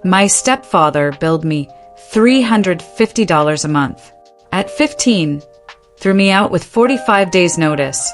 My stepfather billed me $350 a month. At 15, threw me out with 45 days notice,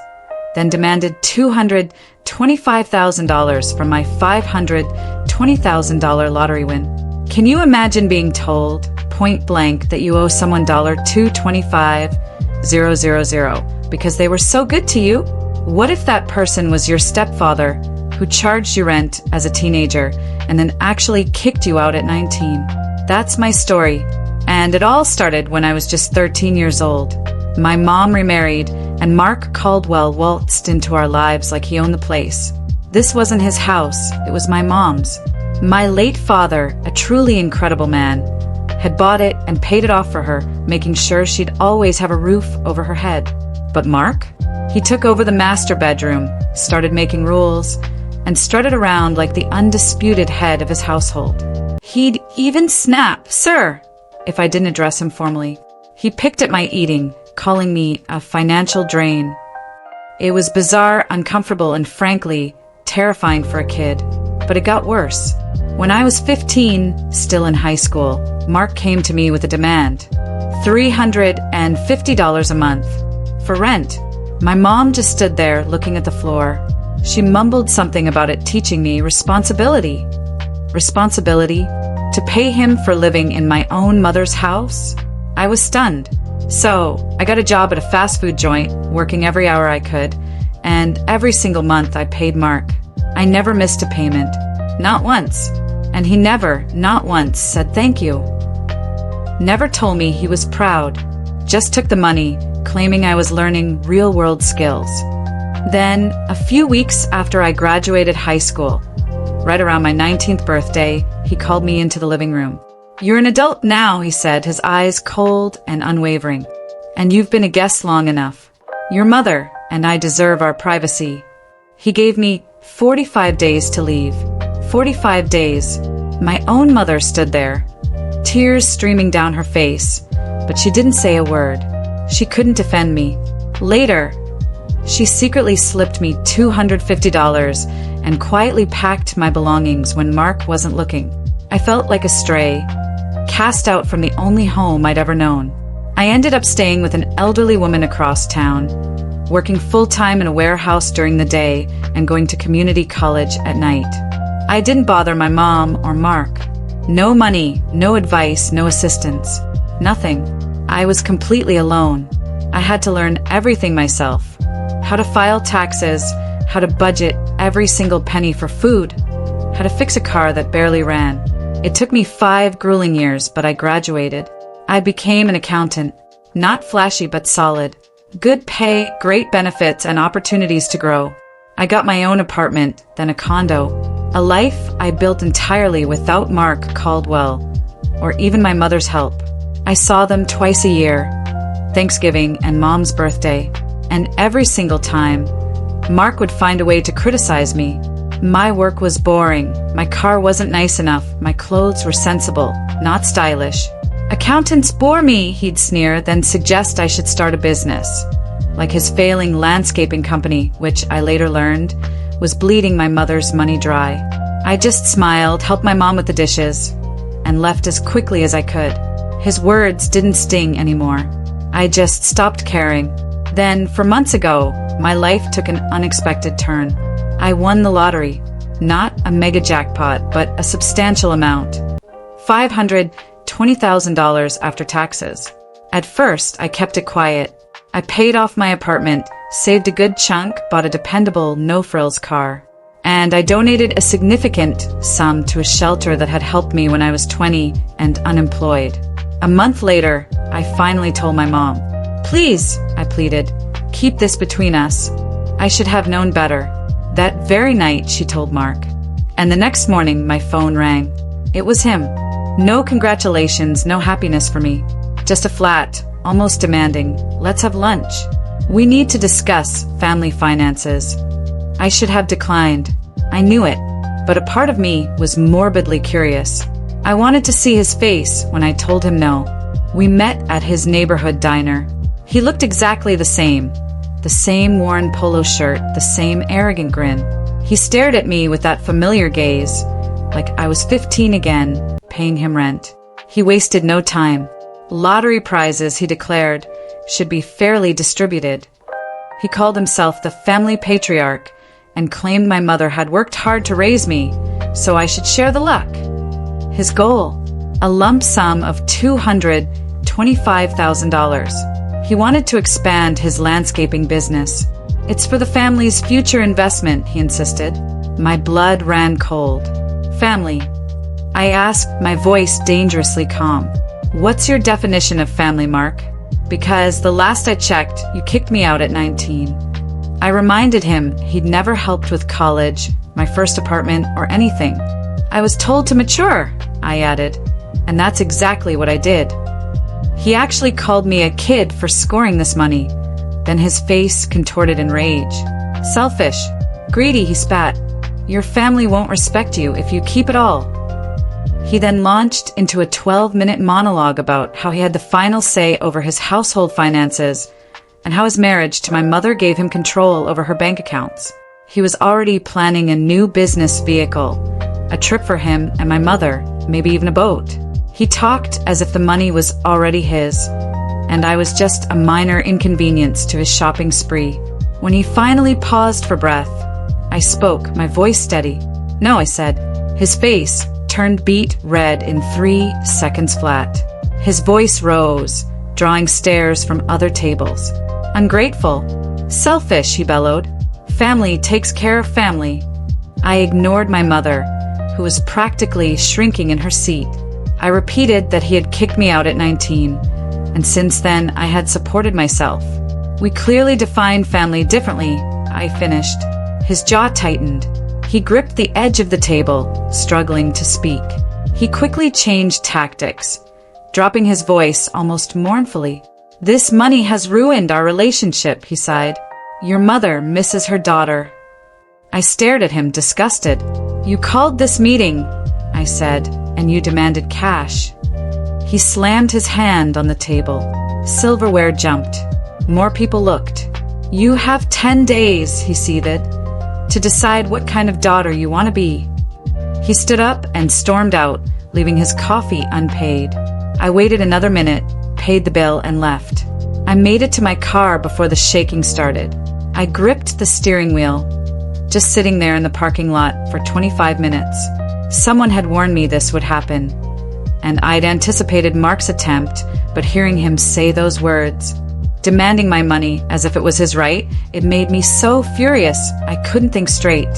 then demanded $225,000 for my $520,000 lottery win. Can you imagine being told, point blank, that you owe someone $225,000 because they were so good to you? What if that person was your stepfather who charged you rent as a teenager and then actually kicked you out at 19? That's my story, and it all started when I was just 13 years old. My mom remarried, and Mark Caldwell waltzed into our lives like he owned the place. This wasn't his house, it was my mom's. My late father, a truly incredible man, had bought it and paid it off for her, making sure she'd always have a roof over her head. But Mark? He took over the master bedroom, started making rules, and strutted around like the undisputed head of his household. He'd even snap, "Sir," if I didn't address him formally. He picked at my eating, calling me a financial drain. It was bizarre, uncomfortable, and frankly, terrifying for a kid. But it got worse. When I was 15, still in high school, Mark came to me with a demand. $350 a month. For rent. My mom just stood there looking at the floor. She mumbled something about it teaching me responsibility. Responsibility? To pay him for living in my own mother's house? I was stunned. So, I got a job at a fast food joint, working every hour I could, and every single month I paid Mark. I never missed a payment. Not once. And he never, not once, said thank you. Never told me he was proud. Just took the money, claiming I was learning real-world skills. Then, a few weeks after I graduated high school, right around my 19th birthday, he called me into the living room. "You're an adult now," he said, his eyes cold and unwavering. "And you've been a guest long enough. Your mother and I deserve our privacy." He gave me 45 days to leave. 45 days. My own mother stood there, tears streaming down her face, but she didn't say a word. She couldn't defend me. Later, she secretly slipped me $250 and quietly packed my belongings when Mark wasn't looking. I felt like a stray, cast out from the only home I'd ever known. I ended up staying with an elderly woman across town, working full-time in a warehouse during the day and going to community college at night. I didn't bother my mom or Mark. No money, no advice, no assistance. Nothing. I was completely alone. I had to learn everything myself. How to file taxes, how to budget every single penny for food, how to fix a car that barely ran. It took me 5 grueling years, but I graduated. I became an accountant. Not flashy, but solid. Good pay, great benefits, and opportunities to grow. I got my own apartment, then a condo. A life I built entirely without Mark Caldwell, or even my mother's help. I saw them twice a year, Thanksgiving and Mom's birthday, and every single time, Mark would find a way to criticize me. My work was boring, my car wasn't nice enough, my clothes were sensible, not stylish. "Accountants bore me," he'd sneer, then suggest I should start a business. Like his failing landscaping company, which I later learned was bleeding my mother's money dry. I just smiled, helped my mom with the dishes, and left as quickly as I could. His words didn't sting anymore. I just stopped caring. Then, for months ago, my life took an unexpected turn. I won the lottery. Not a mega jackpot, but a substantial amount. $520,000 after taxes. At first, I kept it quiet. I paid off my apartment, saved a good chunk, bought a dependable, no-frills car. And I donated a significant sum to a shelter that had helped me when I was 20 and unemployed. A month later, I finally told my mom. "Please," I pleaded, "keep this between us. I should have known better." That very night, she told Mark. And the next morning, my phone rang. It was him. No congratulations, no happiness for me. Just a flat, almost demanding, "Let's have lunch. We need to discuss family finances." I should have declined. I knew it, but a part of me was morbidly curious. I wanted to see his face when I told him no. We met at his neighborhood diner. He looked exactly the same. The same worn polo shirt, the same arrogant grin. He stared at me with that familiar gaze, like I was 15 again, paying him rent. He wasted no time. Lottery prizes, he declared, should be fairly distributed. He called himself the family patriarch and claimed my mother had worked hard to raise me, so I should share the luck. His goal, a lump sum of $225,000. He wanted to expand his landscaping business. It's for the family's future investment, he insisted. My blood ran cold. Family. I asked, my voice dangerously calm. What's your definition of family, Mark? Because the last I checked, you kicked me out at 19. I reminded him he'd never helped with college, my first apartment, or anything. I was told to mature, I added, and that's exactly what I did. He actually called me a kid for scoring this money. Then his face contorted in rage. Selfish. Greedy, he spat. Your family won't respect you if you keep it all. He then launched into a 12-minute monologue about how he had the final say over his household finances and how his marriage to my mother gave him control over her bank accounts. He was already planning a new business vehicle, a trip for him and my mother, maybe even a boat. He talked as if the money was already his, and I was just a minor inconvenience to his shopping spree. When he finally paused for breath, I spoke, my voice steady. No, I said. His face turned beet red in 3 seconds flat. His voice rose, drawing stares from other tables. Ungrateful. Selfish, he bellowed. Family takes care of family. I ignored my mother, who was practically shrinking in her seat. I repeated that he had kicked me out at 19, and since then I had supported myself. We clearly defined family differently, I finished. His jaw tightened. He gripped the edge of the table, struggling to speak. He quickly changed tactics, dropping his voice almost mournfully. This money has ruined our relationship, he sighed. Your mother misses her daughter. I stared at him, disgusted. You called this meeting, I said, and you demanded cash. He slammed his hand on the table. Silverware jumped. More people looked. You have 10 days, he seethed, to decide what kind of daughter you want to be. He stood up and stormed out, leaving his coffee unpaid. I waited another minute, paid the bill, and left. I made it to my car before the shaking started. I gripped the steering wheel, just sitting there in the parking lot for 25 minutes. Someone had warned me this would happen, and I'd anticipated Mark's attempt, but hearing him say those words, demanding my money as if it was his right, it made me so furious I couldn't think straight.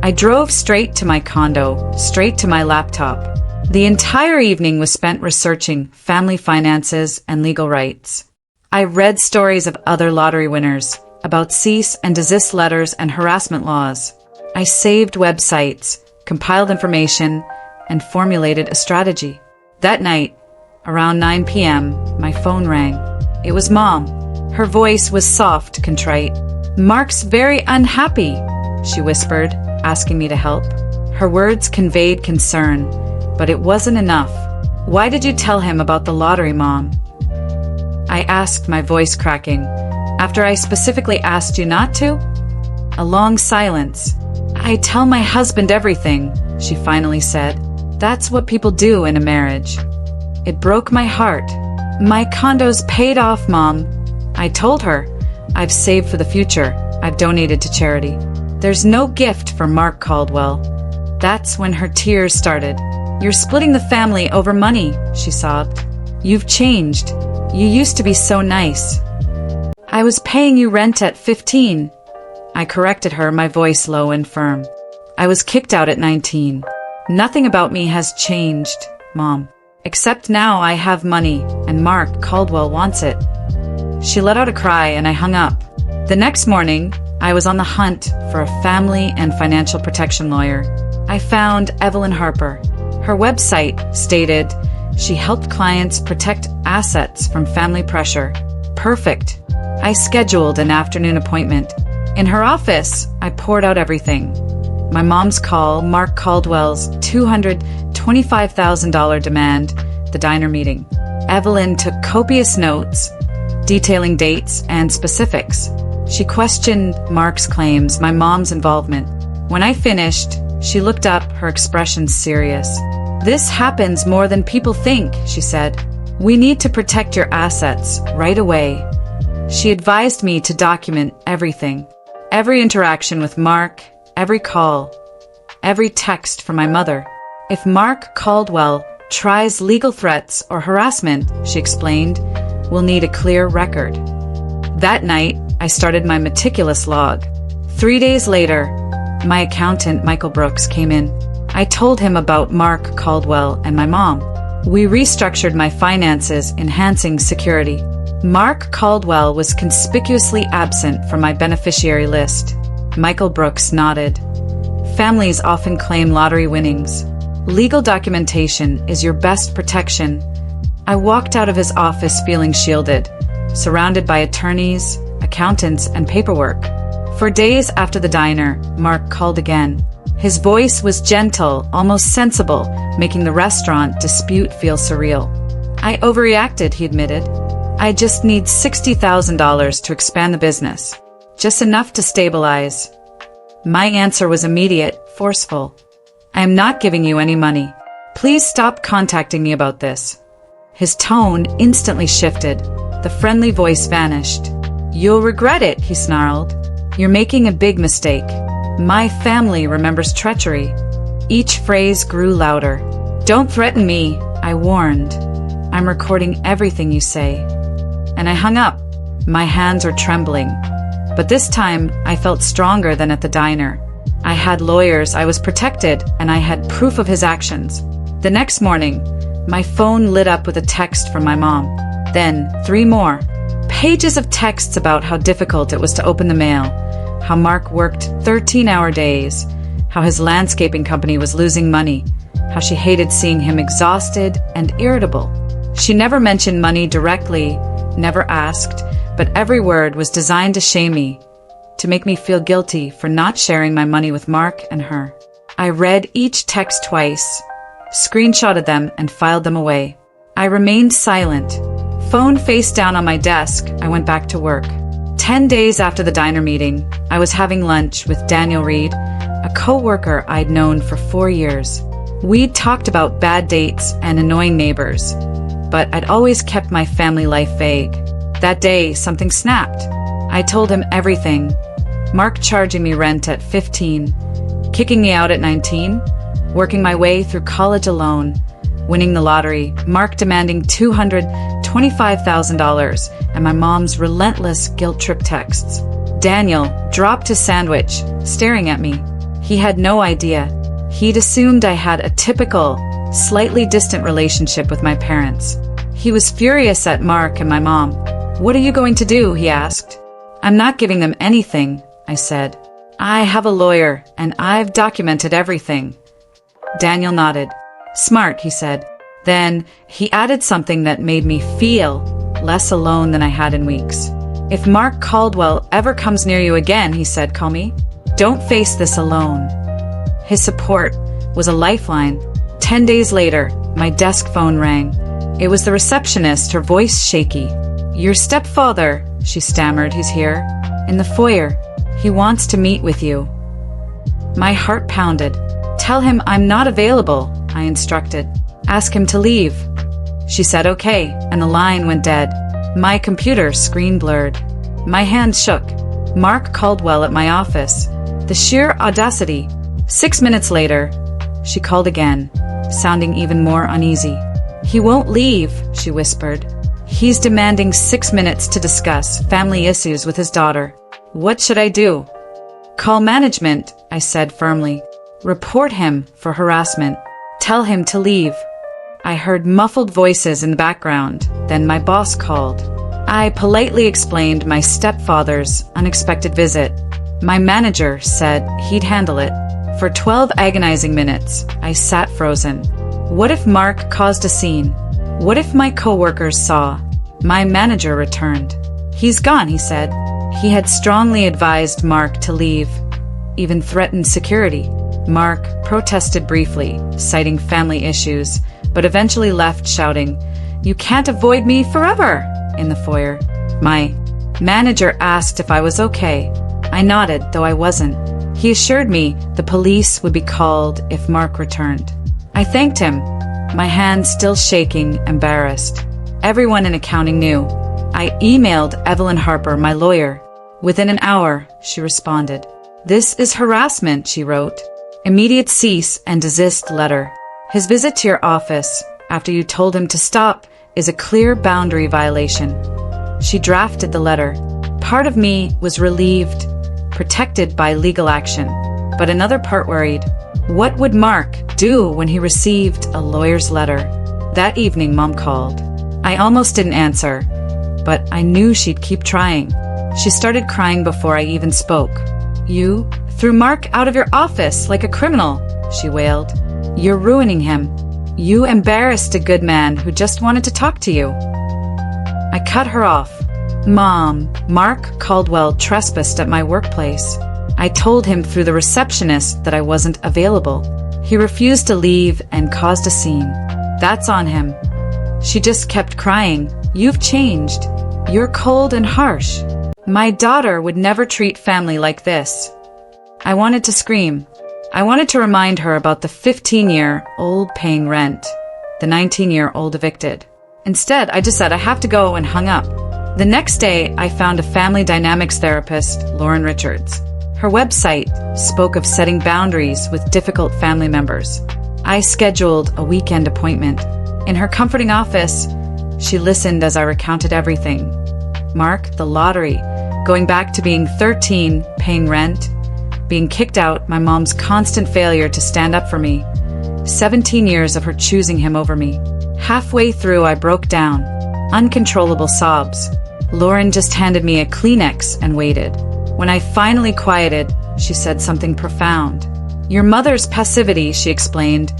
I drove straight to my condo, straight to my laptop. The entire evening was spent researching family finances and legal rights. I read stories of other lottery winners, about cease and desist letters and harassment laws. I saved websites, compiled information, and formulated a strategy. That night, around 9 p.m., my phone rang. It was Mom. Her voice was soft, contrite. Mark's very unhappy, she whispered, asking me to help. Her words conveyed concern, but it wasn't enough. Why did you tell him about the lottery, Mom? I asked, my voice cracking. After I specifically asked you not to? A long silence. I tell my husband everything, she finally said. That's what people do in a marriage. It broke my heart. My condo's paid off, Mom. I told her. I've saved for the future. I've donated to charity. There's no gift for Mark Caldwell. That's when her tears started. You're splitting the family over money, she sobbed. You've changed. You used to be so nice. I was paying you rent at 15. I corrected her, my voice low and firm. I was kicked out at 19. Nothing about me has changed, Mom. Except now I have money, and Mark Caldwell wants it. She let out a cry, and I hung up. The next morning, I was on the hunt for a family and financial protection lawyer. I found Evelyn Harper. Her website stated she helped clients protect assets from family pressure. Perfect. I scheduled an afternoon appointment. In her office, I poured out everything. My mom's call, Mark Caldwell's $225,000 demand, the diner meeting. Evelyn took copious notes, detailing dates and specifics. She questioned Mark's claims, my mom's involvement. When I finished, She looked up, her expression serious. "This happens more than people think," she said. "We need to protect your assets right away." She advised me to document everything. Every interaction with Mark, every call, every text from my mother. "If Mark Caldwell tries legal threats or harassment," she explained, "we'll need a clear record." That night, I started my meticulous log. 3 days later, my accountant, Michael Brooks, came in. I told him about Mark Caldwell and my mom. We restructured my finances, enhancing security. Mark Caldwell was conspicuously absent from my beneficiary list. Michael Brooks nodded. Families often claim lottery winnings. Legal documentation is your best protection. I walked out of his office feeling shielded, surrounded by attorneys, accountants, and paperwork. For days after the diner, Mark called again. His voice was gentle, almost sensible, making the restaurant dispute feel surreal. "I overreacted," he admitted. "I just need $60,000 to expand the business. Just enough to stabilize." My answer was immediate, forceful. "I am not giving you any money. Please stop contacting me about this." His tone instantly shifted. The friendly voice vanished. "You'll regret it," he snarled. "You're making a big mistake. My family remembers treachery." Each phrase grew louder. "Don't threaten me," I warned. "I'm recording everything you say." And I hung up. My hands were trembling. But this time, I felt stronger than at the diner. I had lawyers, I was protected, and I had proof of his actions. The next morning, my phone lit up with a text from my mom. Then, 3 more. Pages of texts about how difficult it was to open the mail, how Mark worked 13-hour days, how his landscaping company was losing money, how she hated seeing him exhausted and irritable. She never mentioned money directly, never asked, but every word was designed to shame me, to make me feel guilty for not sharing my money with Mark and her. I read each text twice, screenshotted them, and filed them away. I remained silent. Phone face down on my desk, I went back to work. 10 days after the diner meeting, I was having lunch with Daniel Reed, a co-worker I'd known for 4 years. We'd talked about bad dates and annoying neighbors, but I'd always kept my family life vague. That day, something snapped. I told him everything. Mark charging me rent at 15, kicking me out at 19, working my way through college alone, winning the lottery, Mark demanding $225,000, and my mom's relentless guilt trip texts. Daniel dropped his sandwich, staring at me. He had no idea. He'd assumed I had a typical, slightly distant relationship with my parents. He was furious at Mark and my mom. "What are you going to do?" he asked. "I'm not giving them anything," I said. "I have a lawyer, and I've documented everything." Daniel nodded. "Smart," he said. Then he added something that made me feel less alone than I had in weeks. "If Mark Caldwell ever comes near you again," he said, "call me. Don't face this alone." His support was a lifeline. 10 days later, my desk phone rang. It was the receptionist, her voice shaky. "Your stepfather," she stammered. "He's here. In the foyer. He wants to meet with you." My heart pounded. "Tell him I'm not available," I instructed. "Ask him to leave." She said okay, and the line went dead. My computer screen blurred. My hands shook. Mark Caldwell at my office. The sheer audacity. 6 minutes later, she called again, sounding even more uneasy. "He won't leave," she whispered. "He's demanding 6 minutes to discuss family issues with his daughter." What should I do? "Call management," I said firmly. "Report him for harassment. Tell him to leave." I heard muffled voices in the background. Then my boss called. I politely explained my stepfather's unexpected visit. My manager said he'd handle it. For 12 agonizing minutes, I sat frozen. What if Mark caused a scene? What if my coworkers saw? My manager returned. "He's gone," he said. He had strongly advised Mark to leave, even threatened security. Mark protested briefly, citing family issues, but eventually left shouting, "You can't avoid me forever!" in the foyer. My manager asked if I was okay. I nodded, though I wasn't. He assured me the police would be called if Mark returned. I thanked him, my hands still shaking, embarrassed. Everyone in accounting knew. I emailed Evelyn Harper, my lawyer. Within an hour, she responded. "This is harassment," she wrote. "Immediate cease and desist letter. His visit to your office, after you told him to stop, is a clear boundary violation." She drafted the letter. Part of me was relieved, protected by legal action, but another part worried. What would Mark do when he received a lawyer's letter? That evening, Mom called. I almost didn't answer, but I knew she'd keep trying. She started crying before I even spoke. "You threw Mark out of your office like a criminal," she wailed. "You're ruining him. You embarrassed a good man who just wanted to talk to you." I cut her off. "Mom, Mark Caldwell trespassed at my workplace. I told him through the receptionist that I wasn't available. He refused to leave and caused a scene. That's on him." She just kept crying. "You've changed. You're cold and harsh. My daughter would never treat family like this." I wanted to scream. I wanted to remind her about the 15-year-old paying rent, the 19-year-old evicted. Instead, I just said I have to go and hung up. The next day, I found a family dynamics therapist, Lauren Richards. Her website spoke of setting boundaries with difficult family members. I scheduled a weekend appointment. In her comforting office, she listened as I recounted everything. Mark, the lottery, going back to being 13, paying rent, being kicked out, my mom's constant failure to stand up for me, 17 years of her choosing him over me. Halfway through, I broke down. Uncontrollable sobs. Lauren just handed me a Kleenex and waited. When I finally quieted, she said something profound. "Your mother's passivity," she explained,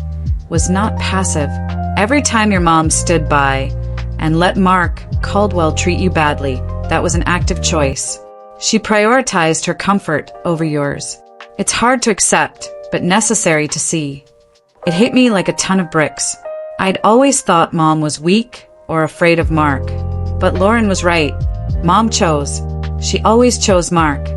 "was not passive. Every time your mom stood by and let Mark Caldwell treat you badly, that was an active choice. She prioritized her comfort over yours. It's hard to accept, but necessary to see." It hit me like a ton of bricks. I'd always thought Mom was weak or afraid of Mark. But Lauren was right. Mom chose. She always chose Mark.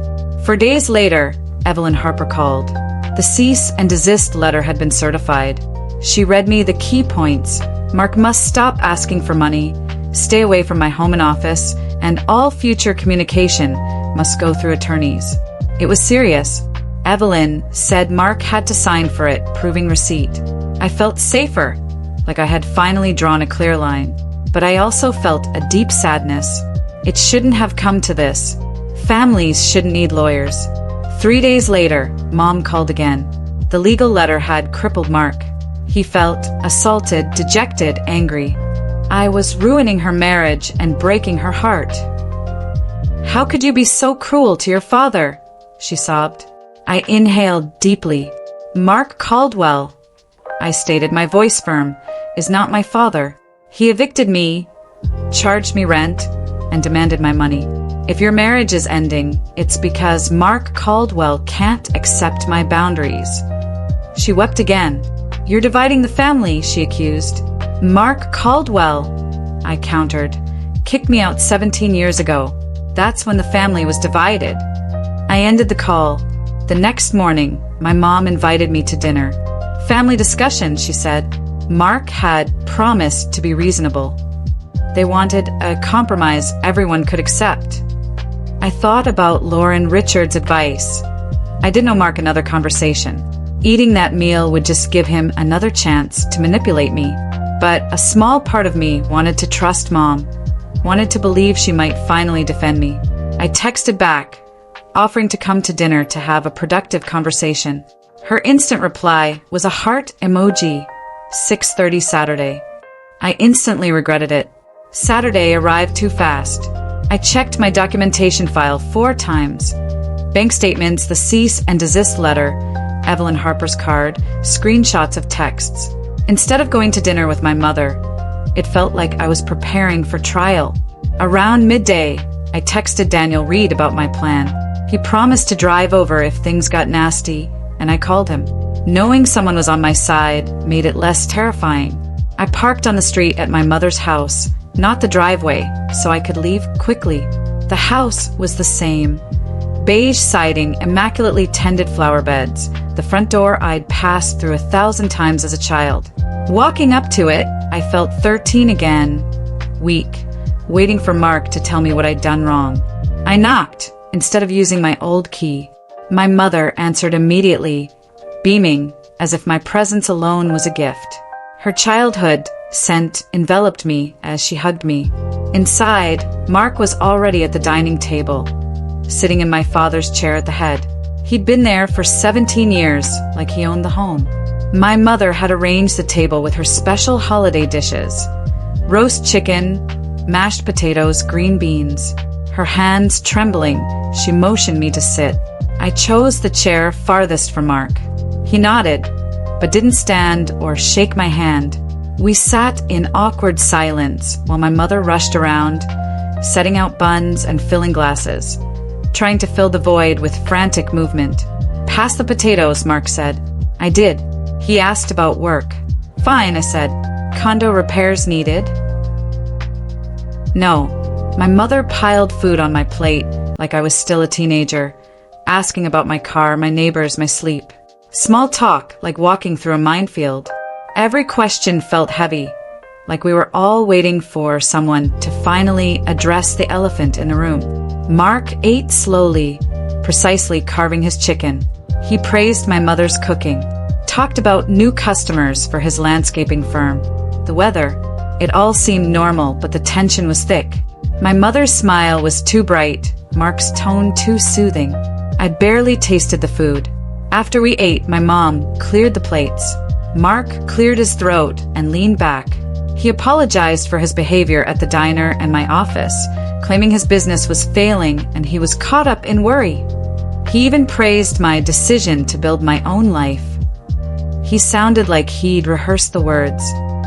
4 days later, Evelyn Harper called. The cease and desist letter had been certified. She read me the key points. Mark must stop asking for money, stay away from my home and office, and all future communication must go through attorneys. It was serious. Evelyn said Mark had to sign for it, proving receipt. I felt safer, like I had finally drawn a clear line. But I also felt a deep sadness. It shouldn't have come to this. Families shouldn't need lawyers. 3 days later, Mom called again. The legal letter had crippled Mark. He felt assaulted, dejected, angry. I was ruining her marriage and breaking her heart. "How could you be so cruel to your father?" she sobbed. I inhaled deeply. "Mark Caldwell," I stated, my voice firm, "is not my father. He evicted me, charged me rent, and demanded my money. If your marriage is ending, it's because Mark Caldwell can't accept my boundaries." She wept again. "You're dividing the family," she accused. "Mark Caldwell," I countered, "kicked me out 17 years ago. That's when the family was divided." I ended the call. The next morning, my mom invited me to dinner. "Family discussion," she said. Mark had promised to be reasonable. They wanted a compromise everyone could accept. I thought about Lauren Richards' advice. I didn't owe Mark another conversation. Eating that meal would just give him another chance to manipulate me. But a small part of me wanted to trust Mom, wanted to believe she might finally defend me. I texted back, offering to come to dinner to have a productive conversation. Her instant reply was a heart emoji. 6:30 Saturday. I instantly regretted it. Saturday arrived too fast. I checked my documentation file 4 times. Bank statements, the cease and desist letter, Evelyn Harper's card, screenshots of texts. Instead of going to dinner with my mother, it felt like I was preparing for trial. Around midday, I texted Daniel Reed about my plan. He promised to drive over if things got nasty, and I called him. Knowing someone was on my side made it less terrifying. I parked on the street at my mother's house, not the driveway, so I could leave quickly. The house was the same. Beige siding, immaculately tended flower beds. The front door I'd passed through 1,000 times as a child. Walking up to it, I felt 13 again, weak, waiting for Mark to tell me what I'd done wrong. I knocked, instead of using my old key. My mother answered immediately, beaming, as if my presence alone was a gift. Her childhood scent enveloped me as she hugged me. Inside, Mark was already at the dining table, sitting in my father's chair at the head. He'd been there for 17 years, like he owned the home. My mother had arranged the table with her special holiday dishes: roast chicken, mashed potatoes, green beans. Her hands trembling, she motioned me to sit. I chose the chair farthest from Mark. He nodded, but didn't stand or shake my hand. We sat in awkward silence while my mother rushed around, setting out buns and filling glasses, trying to fill the void with frantic movement. "Pass the potatoes," Mark said. I did. He asked about work. "Fine," I said. "Condo repairs needed?" No. My mother piled food on my plate like I was still a teenager, asking about my car, my neighbors, my sleep. Small talk, like walking through a minefield. Every question felt heavy, like we were all waiting for someone to finally address the elephant in the room. Mark ate slowly, precisely carving his chicken. He praised my mother's cooking, talked about new customers for his landscaping firm. The weather, it all seemed normal, but the tension was thick. My mother's smile was too bright, Mark's tone too soothing. I barely tasted the food. After we ate, my mom cleared the plates. Mark cleared his throat and leaned back. He apologized for his behavior at the diner and my office, claiming his business was failing and he was caught up in worry. He even praised my decision to build my own life. He sounded like he'd rehearsed the words.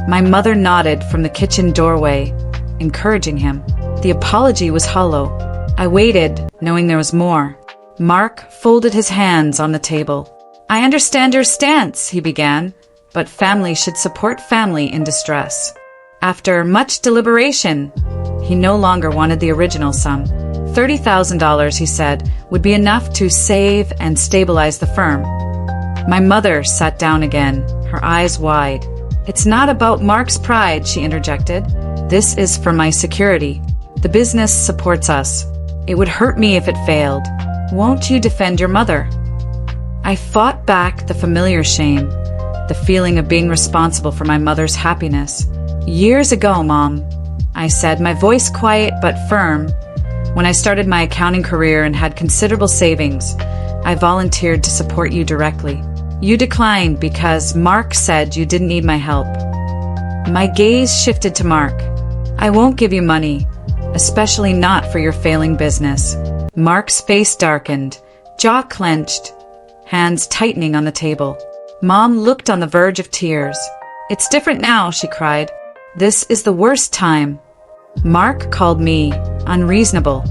My mother nodded from the kitchen doorway, encouraging him. The apology was hollow. I waited, knowing there was more. Mark folded his hands on the table. "I understand your stance," he began, "but family should support family in distress." After much deliberation, he no longer wanted the original sum. $30,000, he said, would be enough to save and stabilize the firm. My mother sat down again, her eyes wide. "It's not about Mark's pride," she interjected. "This is for my security. The business supports us. It would hurt me if it failed. Won't you defend your mother?" I fought back the familiar shame, the feeling of being responsible for my mother's happiness. "Years ago, Mom," I said, my voice quiet but firm, "when I started my accounting career and had considerable savings, I volunteered to support you directly. You declined because Mark said you didn't need my help." My gaze shifted to Mark. "I won't give you money, especially not for your failing business." Mark's face darkened, jaw clenched, hands tightening on the table. Mom looked on the verge of tears. "It's different now," she cried. "This is the worst time." Mark called me unreasonable.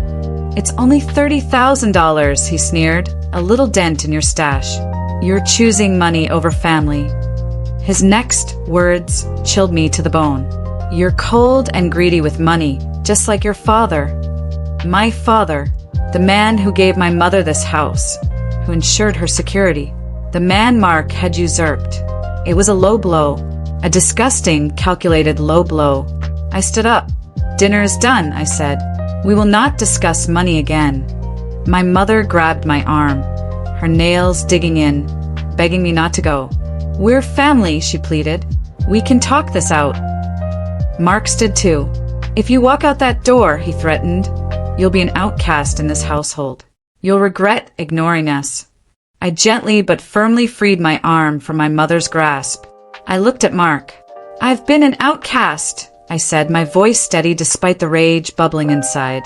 "It's only $30,000, he sneered. "A little dent in your stash. You're choosing money over family." His next words chilled me to the bone. "You're cold and greedy with money, just like your father." My father, the man who gave my mother this house, who ensured her security. The man Mark had usurped. It was a low blow, a disgusting, calculated low blow. I stood up. "Dinner is done," I said. "We will not discuss money again." My mother grabbed my arm, her nails digging in, begging me not to go. "We're family," she pleaded. "We can talk this out." Mark stood too. "If you walk out that door," he threatened, "you'll be an outcast in this household. You'll regret ignoring us." I gently but firmly freed my arm from my mother's grasp. I looked at Mark. "I've been an outcast," I said, my voice steady despite the rage bubbling inside,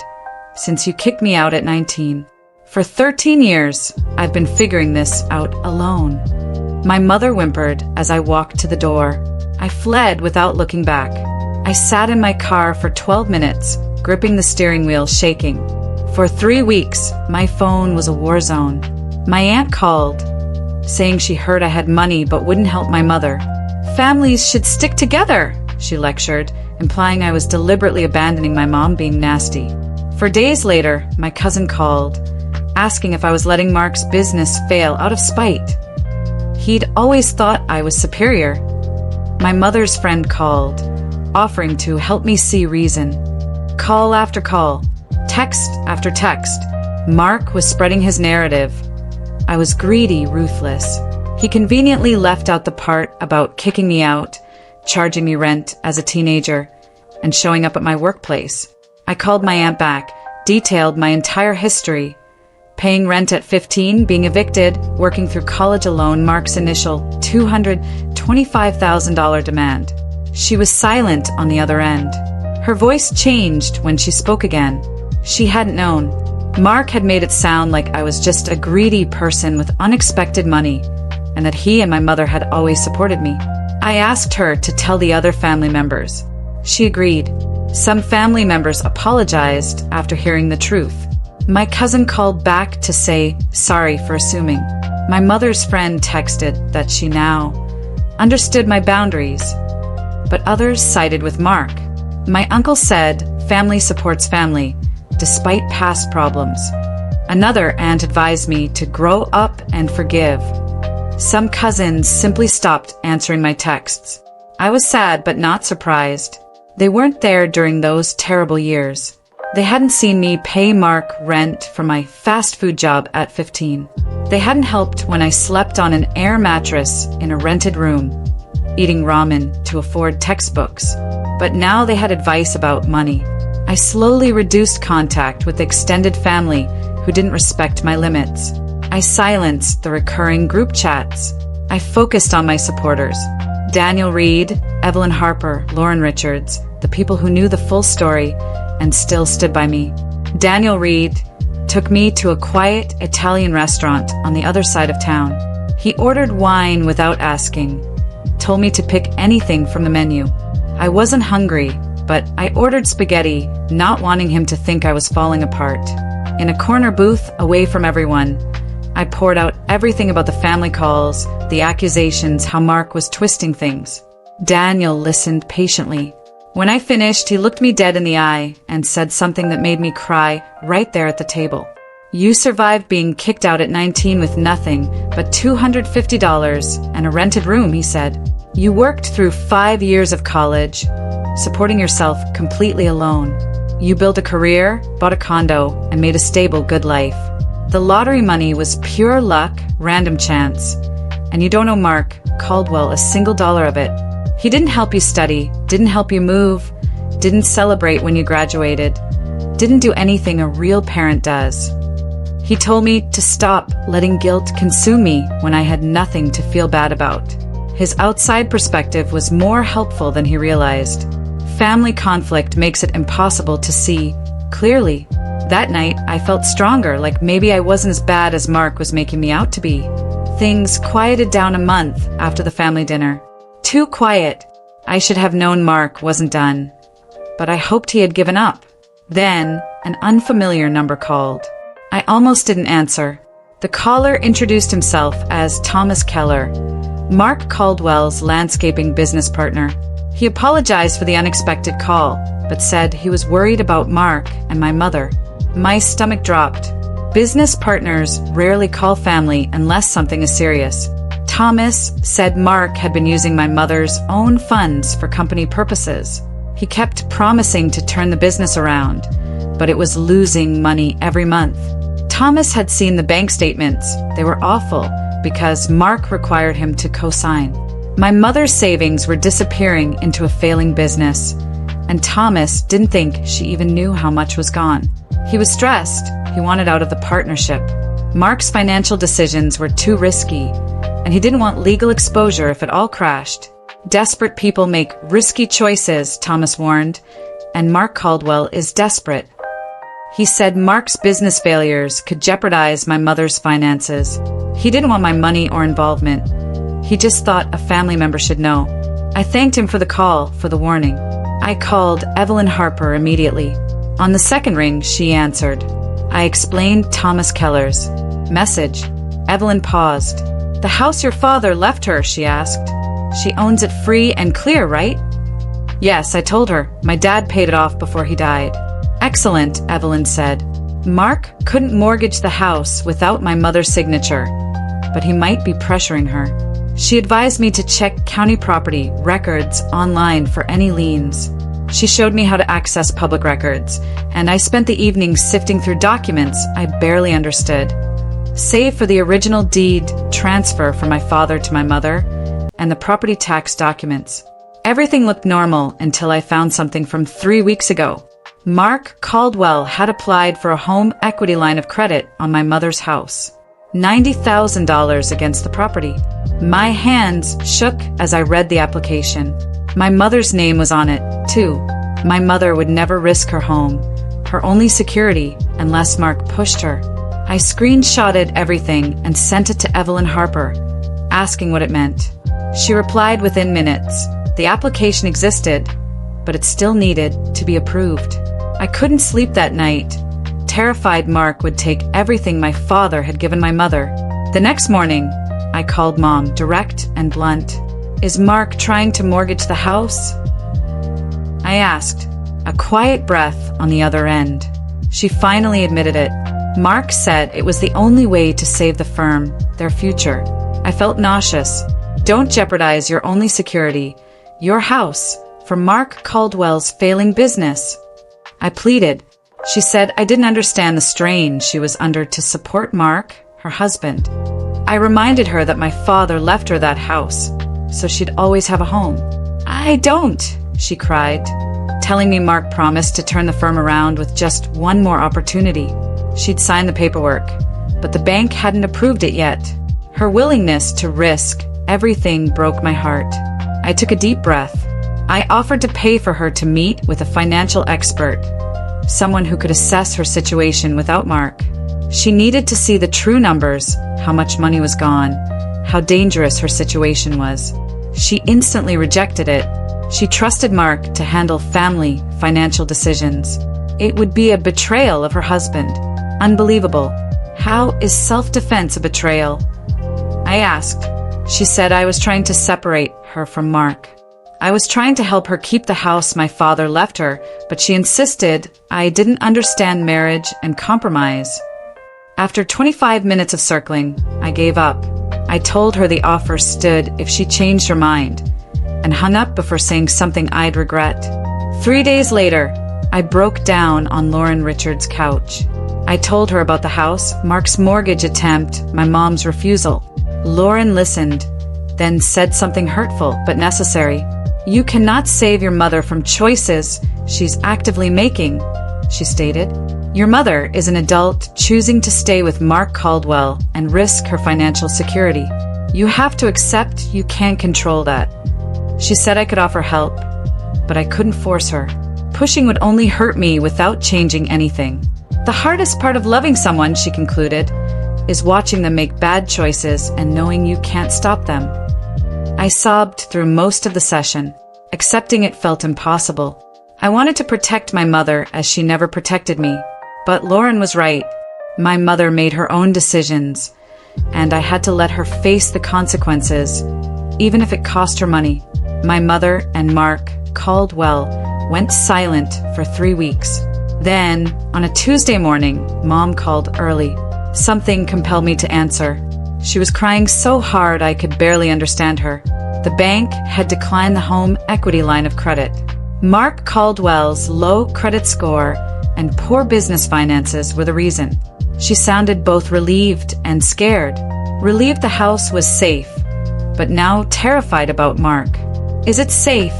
"since you kicked me out at 19. For 13 years, I've been figuring this out alone." My mother whimpered as I walked to the door. I fled without looking back. I sat in my car for 12 minutes, gripping the steering wheel, shaking. For 3 weeks, my phone was a war zone. My aunt called, saying she heard I had money but wouldn't help my mother. "Families should stick together," she lectured, implying I was deliberately abandoning my mom being nasty. For days later, my cousin called, asking if I was letting Mark's business fail out of spite. He'd always thought I was superior. My mother's friend called, offering to help me see reason. Call after call, text after text, Mark was spreading his narrative. I was greedy, ruthless. He conveniently left out the part about kicking me out, charging me rent as a teenager, and showing up at my workplace. I called my aunt back, detailed my entire history. Paying rent at 15, being evicted, working through college alone, Mark's initial $225,000 demand. She was silent on the other end. Her voice changed when she spoke again. She hadn't known. Mark had made it sound like I was just a greedy person with unexpected money, and that he and my mother had always supported me. I asked her to tell the other family members. She agreed. Some family members apologized after hearing the truth. My cousin called back to say sorry for assuming. My mother's friend texted that she now understood my boundaries, but others sided with Mark. My uncle said family supports family, despite past problems. Another aunt advised me to grow up and forgive. Some cousins simply stopped answering my texts. I was sad but not surprised. They weren't there during those terrible years. They hadn't seen me pay Mark rent for my fast food job at 15. They hadn't helped when I slept on an air mattress in a rented room, eating ramen to afford textbooks. But now they had advice about money. I slowly reduced contact with extended family who didn't respect my limits. I silenced the recurring group chats. I focused on my supporters. Daniel Reed, Evelyn Harper, Lauren Richards, the people who knew the full story and still stood by me. Daniel Reed took me to a quiet Italian restaurant on the other side of town. He ordered wine without asking, told me to pick anything from the menu. I wasn't hungry, but I ordered spaghetti, not wanting him to think I was falling apart. In a corner booth, away from everyone, I poured out everything about the family calls, the accusations, how Mark was twisting things. Daniel listened patiently. When I finished, he looked me dead in the eye and said something that made me cry right there at the table. You survived being kicked out at 19 with nothing but $250 and a rented room, he said. You worked through 5 years of college, supporting yourself completely alone. You built a career, bought a condo, and made a stable, good life. The lottery money was pure luck, random chance, and you don't owe Mark Caldwell a single dollar of it. He didn't help you study, didn't help you move, didn't celebrate when you graduated, didn't do anything a real parent does. He told me to stop letting guilt consume me when I had nothing to feel bad about. His outside perspective was more helpful than he realized. Family conflict makes it impossible to see clearly. That night, I felt stronger, like maybe I wasn't as bad as Mark was making me out to be. Things quieted down a month after the family dinner. Too quiet. I should have known Mark wasn't done. But I hoped he had given up. Then, an unfamiliar number called. I almost didn't answer. The caller introduced himself as Thomas Keller, Mark Caldwell's landscaping business partner. He apologized for the unexpected call, but said he was worried about Mark and my mother. My stomach dropped. Business partners rarely call family unless something is serious. Thomas said Mark had been using my mother's own funds for company purposes. He kept promising to turn the business around, but it was losing money every month. Thomas had seen the bank statements. They were awful because Mark required him to co-sign. My mother's savings were disappearing into a failing business, and Thomas didn't think she even knew how much was gone. He was stressed. He wanted out of the partnership. Mark's financial decisions were too risky, and he didn't want legal exposure if it all crashed. Desperate people make risky choices, Thomas warned, and Mark Caldwell is desperate. He said Mark's business failures could jeopardize my mother's finances. He didn't want my money or involvement. He just thought a family member should know. I thanked him for the call, for the warning. I called Evelyn Harper immediately. On the second ring, she answered. I explained Thomas Keller's message. Evelyn paused. The house your father left her, she asked. She owns it free and clear, right? Yes, I told her. My dad paid it off before he died. Excellent, Evelyn said. Mark couldn't mortgage the house without my mother's signature, but he might be pressuring her. She advised me to check county property records online for any liens. She showed me how to access public records, and I spent the evening sifting through documents I barely understood, save for the original deed transfer from my father to my mother and the property tax documents. Everything looked normal until I found something from 3 weeks ago. Mark Caldwell had applied for a home equity line of credit on my mother's house. $90,000 against the property. My hands shook as I read the application. My mother's name was on it, too. My mother would never risk her home, her only security, unless Mark pushed her. I screenshotted everything and sent it to Evelyn Harper, asking what it meant. She replied within minutes. The application existed, but it still needed to be approved. I couldn't sleep that night, terrified Mark would take everything my father had given my mother. The next morning, I called Mom, direct and blunt. Is Mark trying to mortgage the house? I asked, a quiet breath on the other end. She finally admitted it. Mark said it was the only way to save the firm, their future. I felt nauseous. Don't jeopardize your only security, your house, for Mark Caldwell's failing business. I pleaded. She said I didn't understand the strain she was under to support Mark, her husband. I reminded her that my father left her that house, so she'd always have a home. I don't, she cried, telling me Mark promised to turn the firm around with just one more opportunity. She'd signed the paperwork, but the bank hadn't approved it yet. Her willingness to risk everything broke my heart. I took a deep breath. I offered to pay for her to meet with a financial expert, someone who could assess her situation without Mark. She needed to see the true numbers, how much money was gone, how dangerous her situation was. She instantly rejected it. She trusted Mark to handle family financial decisions. It would be a betrayal of her husband. Unbelievable. How is self-defense a betrayal? I asked. She said I was trying to separate her from Mark. I was trying to help her keep the house my father left her, but she insisted I didn't understand marriage and compromise. After 25 minutes of circling, I gave up. I told her the offer stood if she changed her mind, and hung up before saying something I'd regret. 3 days later, I broke down on Lauren Richards' couch. I told her about the house, Mark's mortgage attempt, my mom's refusal. Lauren listened, then said something hurtful but necessary. You cannot save your mother from choices she's actively making, she stated. Your mother is an adult choosing to stay with Mark Caldwell and risk her financial security. You have to accept you can't control that. She said I could offer help, but I couldn't force her. Pushing would only hurt me without changing anything. The hardest part of loving someone, she concluded, is watching them make bad choices and knowing you can't stop them. I sobbed through most of the session. Accepting it felt impossible. I wanted to protect my mother as she never protected me. But Lauren was right. My mother made her own decisions, and I had to let her face the consequences, even if it cost her money. My mother and Mark Caldwell went silent for 3 weeks. Then, on a Tuesday morning, Mom called early. Something compelled me to answer. She was crying so hard I could barely understand her. The bank had declined the home equity line of credit. Mark Caldwell's low credit score and poor business finances were the reason. She sounded both relieved and scared. Relieved the house was safe, but now terrified about Mark. Is it safe,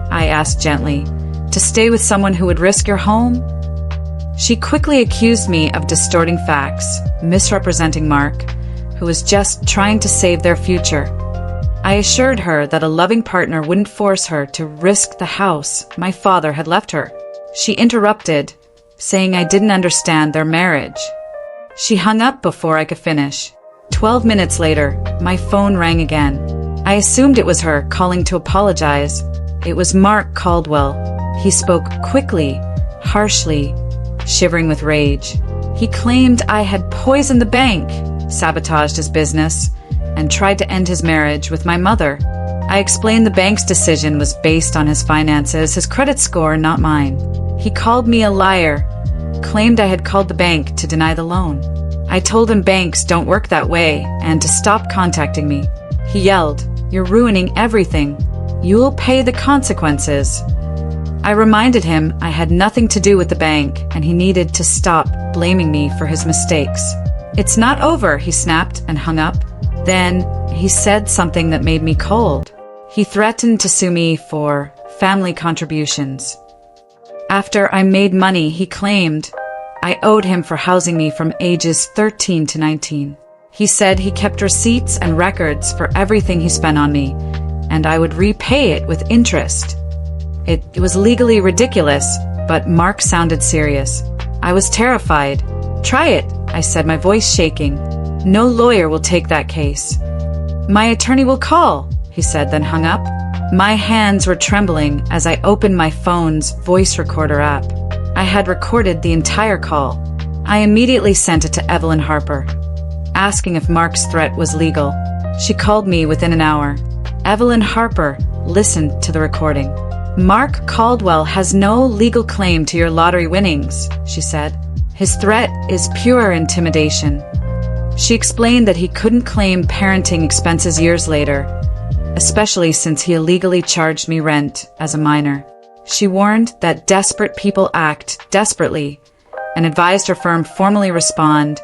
I asked gently, to stay with someone who would risk your home? She quickly accused me of distorting facts, misrepresenting Mark, who was just trying to save their future. I assured her that a loving partner wouldn't force her to risk the house my father had left her. She interrupted, saying I didn't understand their marriage. She hung up before I could finish. 12 minutes later, my phone rang again. I assumed it was her calling to apologize. It was Mark Caldwell. He spoke quickly, harshly, shivering with rage. He claimed I had poisoned the bank, sabotaged his business, and tried to end his marriage with my mother. I explained the bank's decision was based on his finances, his credit score, not mine. He called me a liar, claimed I had called the bank to deny the loan. I told him banks don't work that way and to stop contacting me. He yelled, "You're ruining everything. You'll pay the consequences." I reminded him I had nothing to do with the bank and he needed to stop blaming me for his mistakes. "It's not over," he snapped and hung up. Then he said something that made me cold. He threatened to sue me for family contributions. After I made money, he claimed I owed him for housing me from ages 13 to 19. He said he kept receipts and records for everything he spent on me, and I would repay it with interest. It was legally ridiculous, but Mark sounded serious. I was terrified. "Try it," I said, my voice shaking. "No lawyer will take that case." "My attorney will call," he said, then hung up. My hands were trembling as I opened my phone's voice recorder app. I had recorded the entire call. I immediately sent it to Evelyn Harper, asking if Mark's threat was legal. She called me within an hour. Evelyn Harper listened to the recording. "Mark Caldwell has no legal claim to your lottery winnings," she said. "His threat is pure intimidation." She explained that he couldn't claim parenting expenses years later, especially since he illegally charged me rent as a minor. She warned that desperate people act desperately and advised her firm formally respond,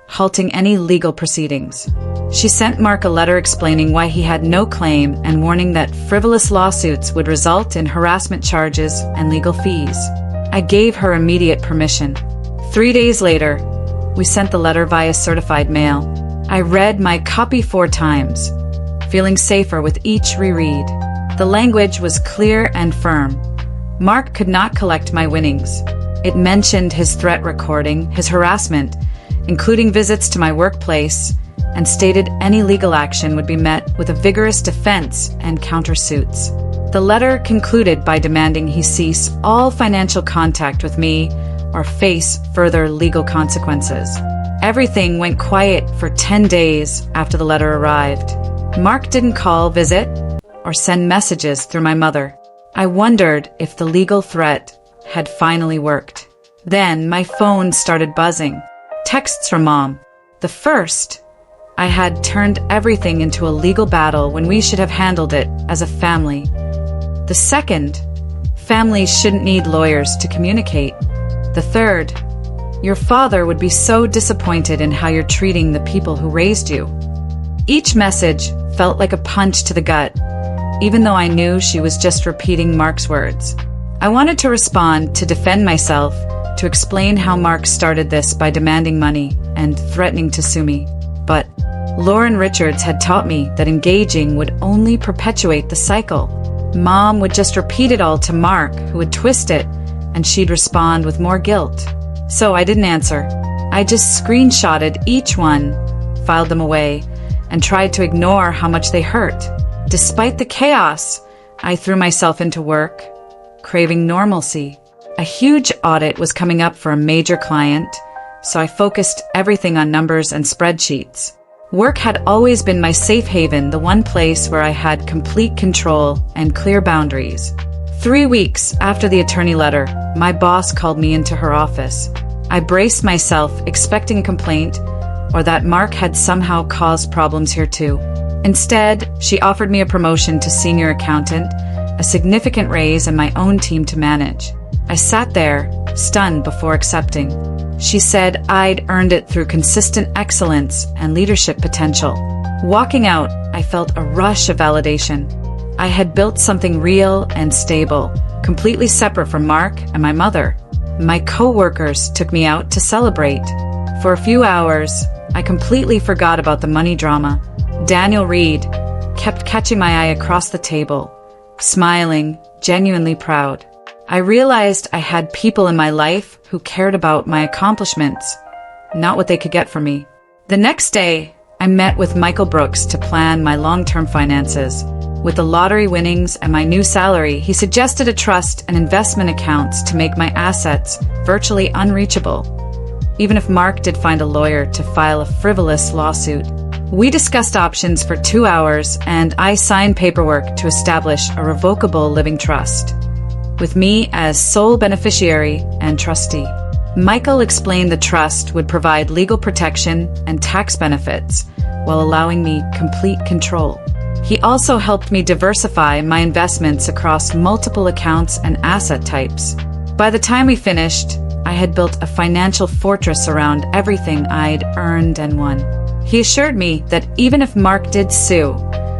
halting any legal proceedings. She sent Mark a letter explaining why he had no claim and warning that frivolous lawsuits would result in harassment charges and legal fees. I gave her immediate permission. 3 days later, we sent the letter via certified mail. I read my copy 4 times, feeling safer with each reread. The language was clear and firm. Mark could not collect my winnings. It mentioned his threat recording, his harassment, including visits to my workplace, and stated any legal action would be met with a vigorous defense and countersuits. The letter concluded by demanding he cease all financial contact with me or face further legal consequences. Everything went quiet for 10 days after the letter arrived. Mark didn't call, visit, or send messages through my mother. I wondered if the legal threat had finally worked. Then my phone started buzzing. Texts from Mom. The first, I had turned everything into a legal battle when we should have handled it as a family. The second, families shouldn't need lawyers to communicate. The third, your father would be so disappointed in how you're treating the people who raised you. Each message felt like a punch to the gut, even though I knew she was just repeating Mark's words. I wanted to respond, to defend myself, to explain how Mark started this by demanding money and threatening to sue me. But Lauren Richards had taught me that engaging would only perpetuate the cycle. Mom would just repeat it all to Mark, who would twist it, and she'd respond with more guilt. So I didn't answer. I just screenshotted each one, filed them away, and tried to ignore how much they hurt. Despite the chaos, I threw myself into work, craving normalcy. A huge audit was coming up for a major client, so I focused everything on numbers and spreadsheets. Work had always been my safe haven, the one place where I had complete control and clear boundaries. 3 weeks after the attorney letter, my boss called me into her office. I braced myself, expecting a complaint, or that Mark had somehow caused problems here too. Instead, she offered me a promotion to senior accountant, a significant raise, and my own team to manage. I sat there, stunned before accepting. She said I'd earned it through consistent excellence and leadership potential. Walking out, I felt a rush of validation. I had built something real and stable, completely separate from Mark and my mother. My co-workers took me out to celebrate. For a few hours, I completely forgot about the money drama. Daniel Reed kept catching my eye across the table, smiling, genuinely proud. I realized I had people in my life who cared about my accomplishments, not what they could get from me. The next day, I met with Michael Brooks to plan my long-term finances. With the lottery winnings and my new salary, he suggested a trust and investment accounts to make my assets virtually unreachable, even if Mark did find a lawyer to file a frivolous lawsuit. We discussed options for 2 hours, and I signed paperwork to establish a revocable living trust, with me as sole beneficiary and trustee. Michael explained the trust would provide legal protection and tax benefits while allowing me complete control. He also helped me diversify my investments across multiple accounts and asset types. By the time we finished, I had built a financial fortress around everything I'd earned and won. He assured me that even if Mark did sue,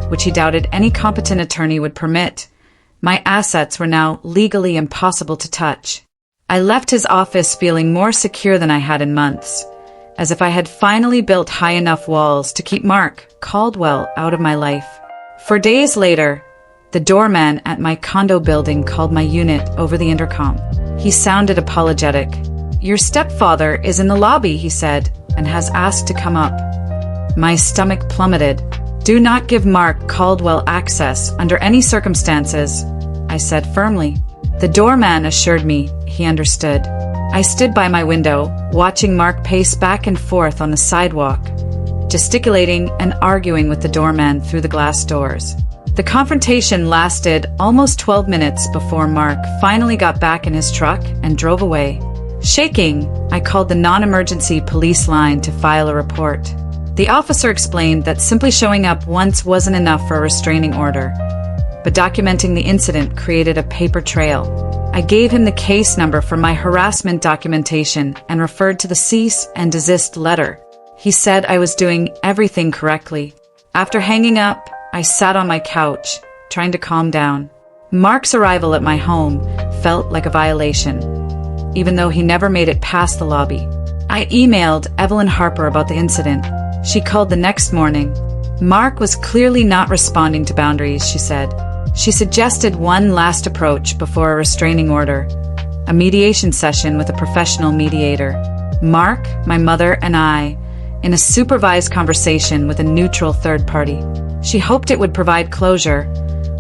which he doubted any competent attorney would permit, my assets were now legally impossible to touch. I left his office feeling more secure than I had in months, as if I had finally built high enough walls to keep Mark Caldwell out of my life. 4 days later, the doorman at my condo building called my unit over the intercom. He sounded apologetic. "Your stepfather is in the lobby," he said, "and has asked to come up." My stomach plummeted. "Do not give Mark Caldwell access under any circumstances," I said firmly. The doorman assured me he understood. I stood by my window, watching Mark pace back and forth on the sidewalk, gesticulating and arguing with the doorman through the glass doors. The confrontation lasted almost 12 minutes before Mark finally got back in his truck and drove away. Shaking, I called the non-emergency police line to file a report. The officer explained that simply showing up once wasn't enough for a restraining order, but documenting the incident created a paper trail. I gave him the case number for my harassment documentation and referred to the cease and desist letter. He said I was doing everything correctly. After hanging up, I sat on my couch, trying to calm down. Mark's arrival at my home felt like a violation, even though he never made it past the lobby. I emailed Evelyn Harper about the incident. She called the next morning. Mark was clearly not responding to boundaries, she said. She suggested one last approach before a restraining order, a mediation session with a professional mediator. Mark, my mother, and I, in a supervised conversation with a neutral third party. She hoped it would provide closure,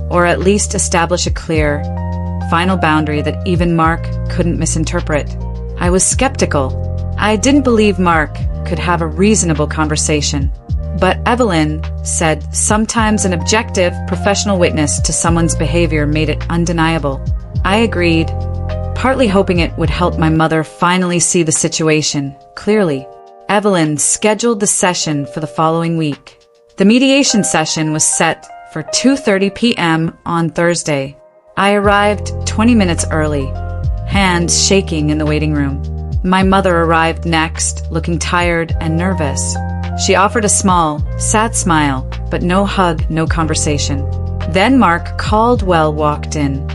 or at least establish a clear, final boundary that even Mark couldn't misinterpret. I was skeptical. I didn't believe Mark could have a reasonable conversation. But Evelyn said sometimes an objective, professional witness to someone's behavior made it undeniable. I agreed, partly hoping it would help my mother finally see the situation clearly. Evelyn scheduled the session for the following week. The mediation session was set for 2:30 p.m. on Thursday. I arrived 20 minutes early, hands shaking in the waiting room. My mother arrived next, looking tired and nervous. She offered a small, sad smile, but no hug, no conversation. Then Mark Caldwell walked in,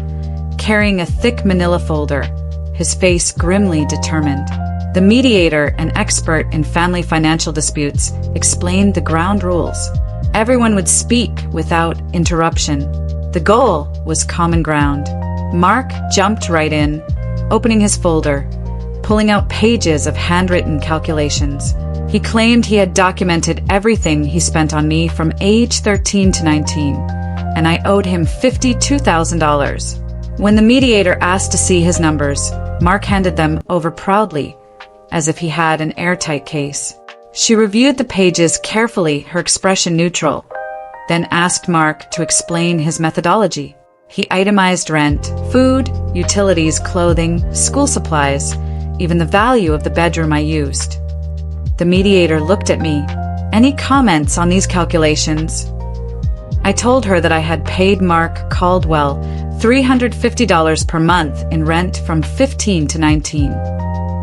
carrying a thick manila folder, his face grimly determined. The mediator, an expert in family financial disputes, explained the ground rules. Everyone would speak without interruption. The goal was common ground. Mark jumped right in, opening his folder, pulling out pages of handwritten calculations. He claimed he had documented everything he spent on me from age 13 to 19, and I owed him $52,000. When the mediator asked to see his numbers, Mark handed them over proudly, as if he had an airtight case. She reviewed the pages carefully, her expression neutral, then asked Mark to explain his methodology. He itemized rent, food, utilities, clothing, school supplies, even the value of the bedroom I used. The mediator looked at me. "Any comments on these calculations?" I told her that I had paid Mark Caldwell $350 per month in rent from 15 to 19,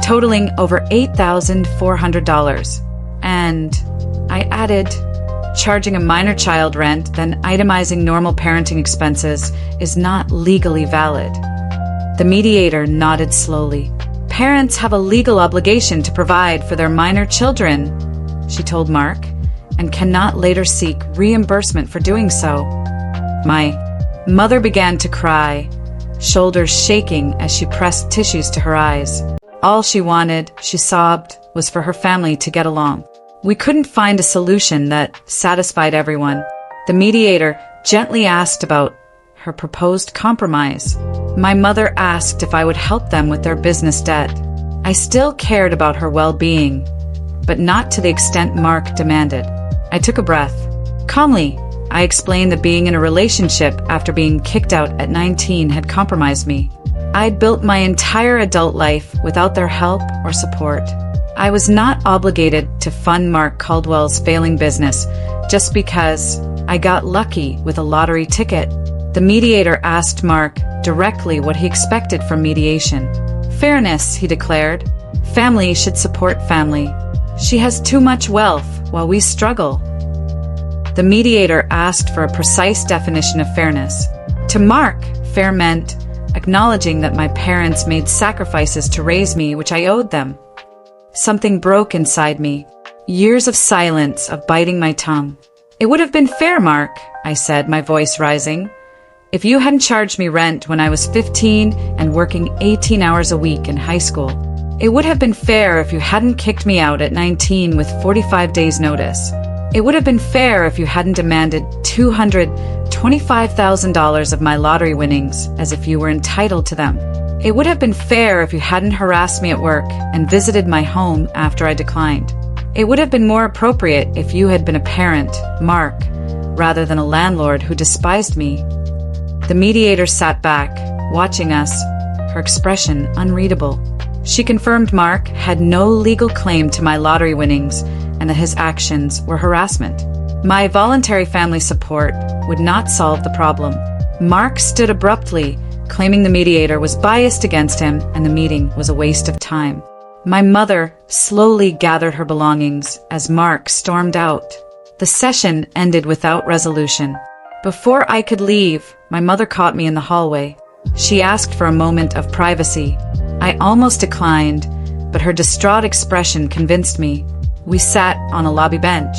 totaling over $8,400. And I added, charging a minor child rent, then itemizing normal parenting expenses is not legally valid. The mediator nodded slowly. "Parents have a legal obligation to provide for their minor children," she told Mark, "and cannot later seek reimbursement for doing so." My mother began to cry, shoulders shaking as she pressed tissues to her eyes. All she wanted, she sobbed, was for her family to get along. We couldn't find a solution that satisfied everyone. The mediator gently asked about her proposed compromise. My mother asked if I would help them with their business debt. I still cared about her well-being, but not to the extent Mark demanded. I took a breath. Calmly, I explained that being in a relationship after being kicked out at 19 had compromised me. I'd built my entire adult life without their help or support. I was not obligated to fund Mark Caldwell's failing business just because I got lucky with a lottery ticket. The mediator asked Mark directly what he expected from mediation. Fairness, he declared. Family should support family. She has too much wealth while we struggle. The mediator asked for a precise definition of fairness. To Mark, fair meant acknowledging that my parents made sacrifices to raise me, which I owed them. Something broke inside me. Years of silence, of biting my tongue. It would have been fair, Mark, I said, my voice rising, if you hadn't charged me rent when I was 15 and working 18 hours a week in high school. It would have been fair if you hadn't kicked me out at 19 with 45 days notice. It would have been fair if you hadn't demanded $225,000 of my lottery winnings as if you were entitled to them. It would have been fair if you hadn't harassed me at work and visited my home after I declined. It would have been more appropriate if you had been a parent, Mark, rather than a landlord who despised me. The mediator sat back, watching us, her expression unreadable. She confirmed Mark had no legal claim to my lottery winnings and that his actions were harassment. My voluntary family support would not solve the problem. Mark stood abruptly, claiming the mediator was biased against him and the meeting was a waste of time. My mother slowly gathered her belongings as Mark stormed out. The session ended without resolution. Before I could leave, my mother caught me in the hallway. She asked for a moment of privacy. I almost declined, but her distraught expression convinced me. We sat on a lobby bench.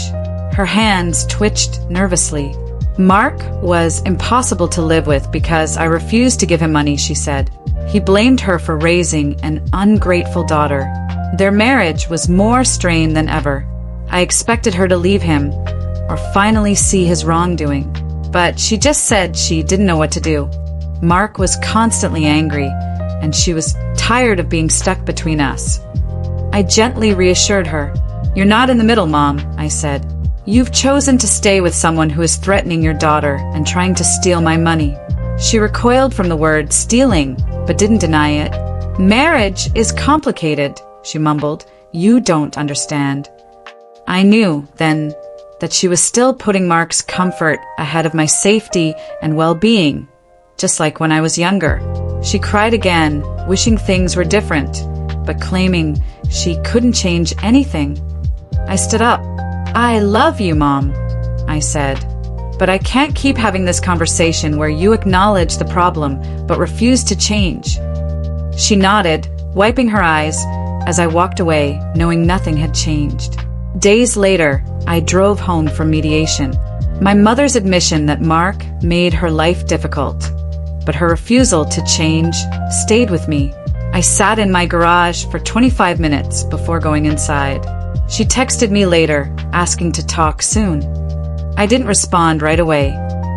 Her hands twitched nervously. Mark was impossible to live with because I refused to give him money, she said. He blamed her for raising an ungrateful daughter. Their marriage was more strained than ever. I expected her to leave him or finally see his wrongdoing, but she just said she didn't know what to do. Mark was constantly angry, and she was tired of being stuck between us. I gently reassured her. You're not in the middle, Mom, I said. You've chosen to stay with someone who is threatening your daughter and trying to steal my money. She recoiled from the word stealing, but didn't deny it. Marriage is complicated, she mumbled. You don't understand. I knew, then, that she was still putting Mark's comfort ahead of my safety and well-being, just like when I was younger. She cried again, wishing things were different, but claiming she couldn't change anything. I stood up. I love you, Mom, I said, but I can't keep having this conversation where you acknowledge the problem but refuse to change. She nodded, wiping her eyes, as I walked away, knowing nothing had changed. Days later, I drove home from mediation. My mother's admission that Mark made her life difficult, but her refusal to change stayed with me. I sat in my garage for 25 minutes before going inside. She texted me later, asking to talk soon. I didn't respond right away.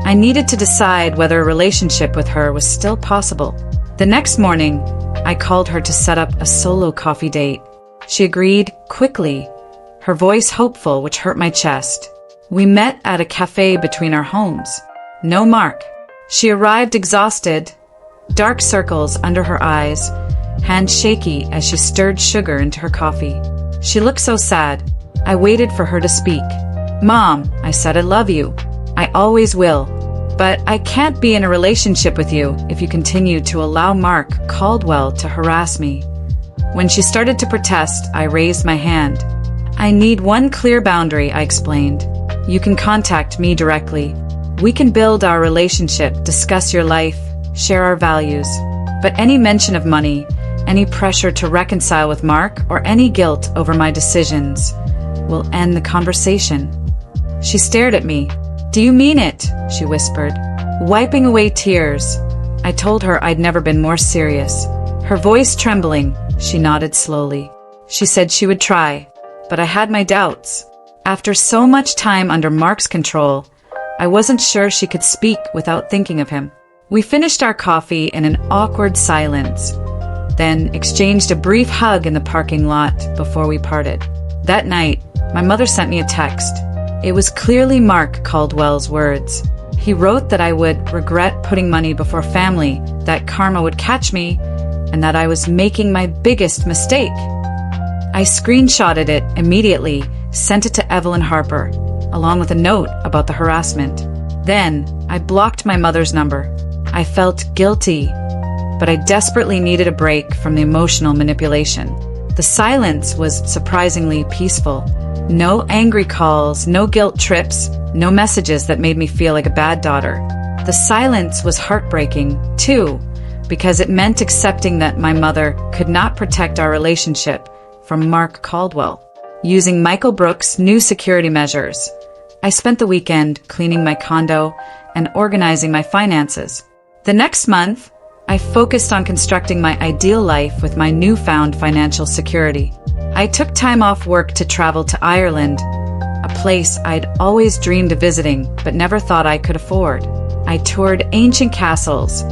I needed to decide whether a relationship with her was still possible. The next morning, I called her to set up a solo coffee date. She agreed quickly, her voice hopeful, which hurt my chest. We met at a cafe between our homes. No Mark. She arrived exhausted, dark circles under her eyes, hands shaky as she stirred sugar into her coffee. She looked so sad. I waited for her to speak. Mom, I said, I love you. I always will. But I can't be in a relationship with you if you continue to allow Mark Caldwell to harass me. When she started to protest, I raised my hand. I need one clear boundary, I explained. You can contact me directly. We can build our relationship, discuss your life, share our values. But any mention of money, any pressure to reconcile with Mark, or any guilt over my decisions will end the conversation. She stared at me. Do you mean it? She whispered, wiping away tears. I told her I'd never been more serious. Her voice trembling, she nodded slowly. She said she would try, but I had my doubts. After so much time under Mark's control, I wasn't sure she could speak without thinking of him. We finished our coffee in an awkward silence, then exchanged a brief hug in the parking lot before we parted. That night, my mother sent me a text. It was clearly Mark Caldwell's words. He wrote that I would regret putting money before family, that karma would catch me, and that I was making my biggest mistake. I screenshotted it immediately, sent it to Evelyn Harper, along with a note about the harassment. Then, I blocked my mother's number. I felt guilty, but I desperately needed a break from the emotional manipulation. The silence was surprisingly peaceful. No angry calls, no guilt trips, no messages that made me feel like a bad daughter. The silence was heartbreaking, too, because it meant accepting that my mother could not protect our relationship from Mark Caldwell. Using Michael Brooks' new security measures, I spent the weekend cleaning my condo and organizing my finances. The next month, I focused on constructing my ideal life with my newfound financial security. I took time off work to travel to Ireland, a place I'd always dreamed of visiting but never thought I could afford. I toured ancient castles,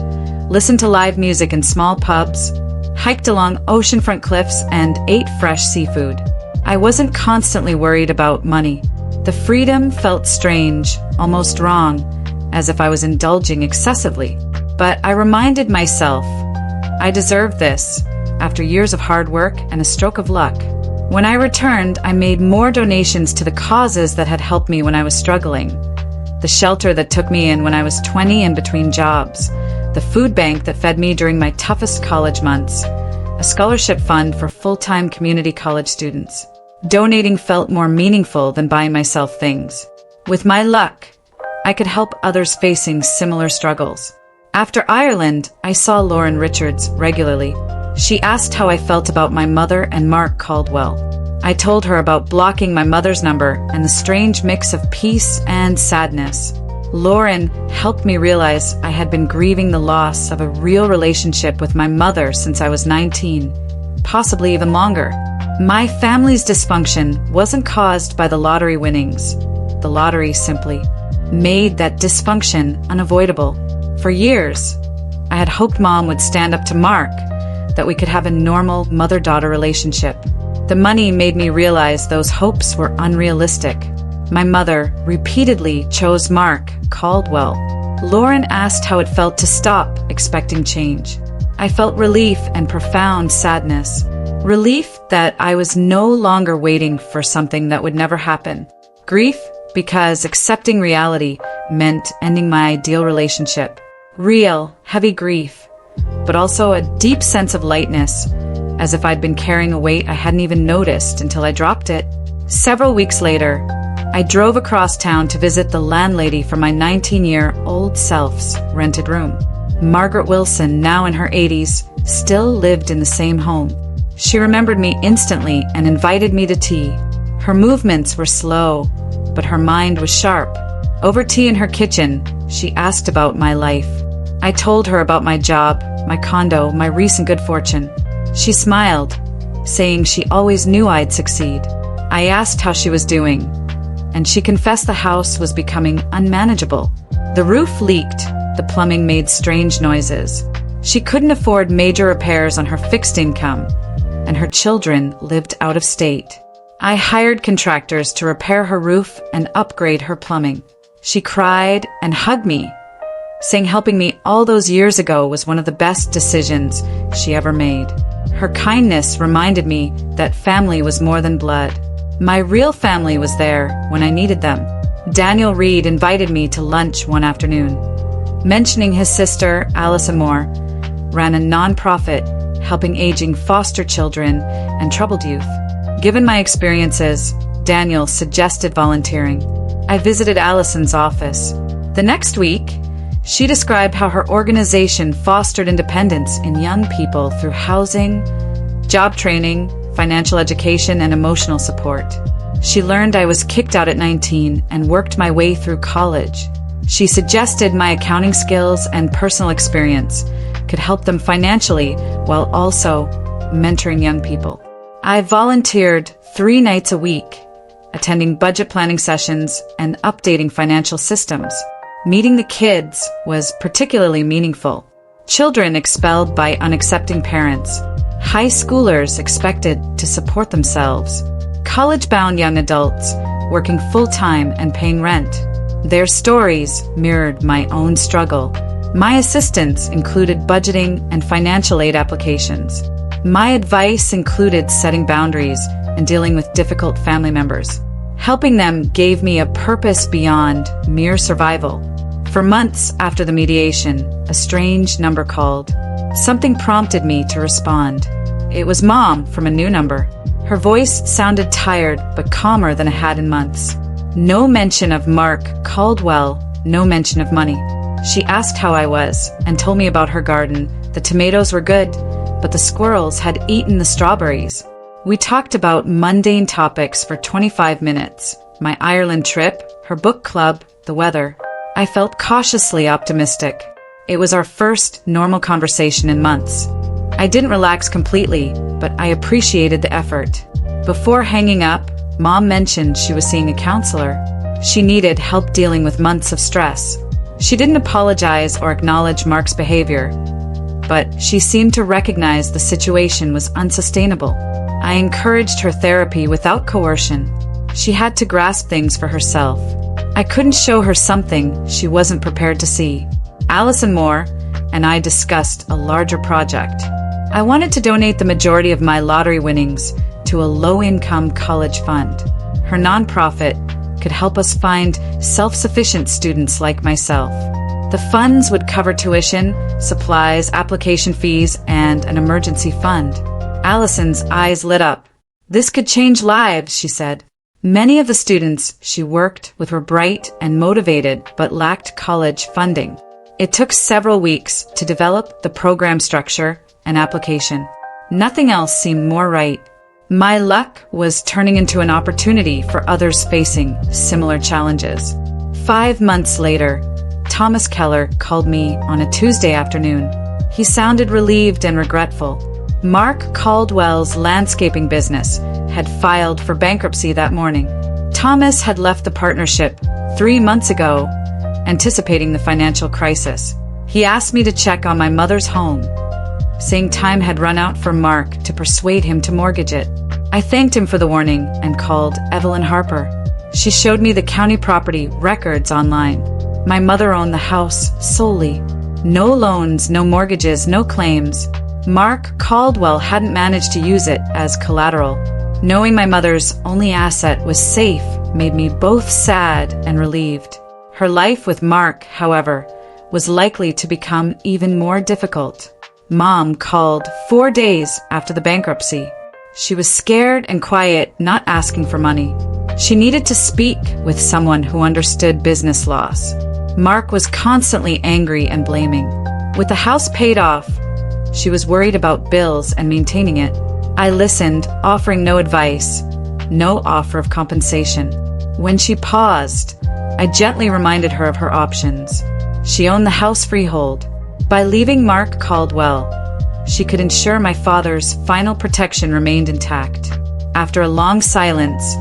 listened to live music in small pubs, hiked along oceanfront cliffs, and ate fresh seafood. I wasn't constantly worried about money. The freedom felt strange, almost wrong, as if I was indulging excessively. But I reminded myself, I deserved this, after years of hard work and a stroke of luck. When I returned, I made more donations to the causes that had helped me when I was struggling. The shelter that took me in when I was 20 and between jobs, the food bank that fed me during my toughest college months, a scholarship fund for full-time community college students. Donating felt more meaningful than buying myself things. With my luck, I could help others facing similar struggles. After Ireland, I saw Lauren Richards regularly. She asked how I felt about my mother and Mark Caldwell. I told her about blocking my mother's number and the strange mix of peace and sadness. Lauren helped me realize I had been grieving the loss of a real relationship with my mother since I was 19, possibly even longer. My family's dysfunction wasn't caused by the lottery winnings. The lottery simply made that dysfunction unavoidable. For years, I had hoped Mom would stand up to Mark, that we could have a normal mother-daughter relationship. The money made me realize those hopes were unrealistic. My mother repeatedly chose Mark Caldwell. Lauren asked how it felt to stop expecting change. I felt relief and profound sadness. Relief that I was no longer waiting for something that would never happen. Grief because accepting reality meant ending my ideal relationship. Real, heavy grief, but also a deep sense of lightness, as if I'd been carrying a weight I hadn't even noticed until I dropped it. Several weeks later, I drove across town to visit the landlady for my 19-year-old self's rented room. Margaret Wilson, now in her 80s, still lived in the same home. She remembered me instantly and invited me to tea. Her movements were slow, but her mind was sharp. Over tea in her kitchen, she asked about my life. I told her about my job, my condo, my recent good fortune. She smiled, saying she always knew I'd succeed. I asked how she was doing, and she confessed the house was becoming unmanageable. The roof leaked, the plumbing made strange noises. She couldn't afford major repairs on her fixed income, and her children lived out of state. I hired contractors to repair her roof and upgrade her plumbing. She cried and hugged me, saying helping me all those years ago was one of the best decisions she ever made. Her kindness reminded me that family was more than blood. My real family was there when I needed them. Daniel Reed invited me to lunch one afternoon. Mentioning his sister, Allison Moore, ran a nonprofit helping aging foster children and troubled youth. Given my experiences, Daniel suggested volunteering. I visited Allison's office. The next week, she described how her organization fostered independence in young people through housing, job training, financial education, and emotional support. She learned I was kicked out at 19 and worked my way through college. She suggested my accounting skills and personal experience could help them financially while also mentoring young people. I volunteered 3 nights a week, attending budget planning sessions and updating financial systems. Meeting the kids was particularly meaningful. Children expelled by unaccepting parents. High schoolers expected to support themselves. College-bound young adults working full-time and paying rent. Their stories mirrored my own struggle. My assistance included budgeting and financial aid applications. My advice included setting boundaries and dealing with difficult family members. Helping them gave me a purpose beyond mere survival. For months after the mediation, a strange number called. Something prompted me to respond. It was Mom from a new number. Her voice sounded tired but calmer than it had in months. No mention of Mark Caldwell, no mention of money. She asked how I was and told me about her garden. The tomatoes were good, but the squirrels had eaten the strawberries. We talked about mundane topics for 25 minutes. My Ireland trip, her book club, the weather. I felt cautiously optimistic. It was our first normal conversation in months. I didn't relax completely, but I appreciated the effort. Before hanging up, Mom mentioned she was seeing a counselor. She needed help dealing with months of stress. She didn't apologize or acknowledge Mark's behavior, but she seemed to recognize the situation was unsustainable. I encouraged her therapy without coercion. She had to grasp things for herself. I couldn't show her something she wasn't prepared to see. Allison Moore and I discussed a larger project. I wanted to donate the majority of my lottery winnings to a low-income college fund. Her nonprofit could help us find self-sufficient students like myself. The funds would cover tuition, supplies, application fees, and an emergency fund. Allison's eyes lit up. This could change lives, she said. Many of the students she worked with were bright and motivated but lacked college funding. It took several weeks to develop the program structure and application. Nothing else seemed more right. My luck was turning into an opportunity for others facing similar challenges. 5 months later, Thomas Keller called me on a Tuesday afternoon. He sounded relieved and regretful. Mark Caldwell's landscaping business had filed for bankruptcy that morning. Thomas had left the partnership 3 months ago, anticipating the financial crisis. He asked me to check on my mother's home, saying time had run out for Mark to persuade him to mortgage it. I thanked him for the warning and called Evelyn Harper. She showed me the county property records online. My mother owned the house solely. No loans, no mortgages, no claims. Mark Caldwell hadn't managed to use it as collateral. Knowing my mother's only asset was safe made me both sad and relieved. Her life with Mark, however, was likely to become even more difficult. Mom called 4 days after the bankruptcy. She was scared and quiet, not asking for money. She needed to speak with someone who understood business loss. Mark was constantly angry and blaming. With the house paid off, she was worried about bills and maintaining it. I listened, offering no advice, no offer of compensation. When she paused, I gently reminded her of her options. She owned the house freehold. By leaving Mark Caldwell, she could ensure my father's final protection remained intact. After a long silence,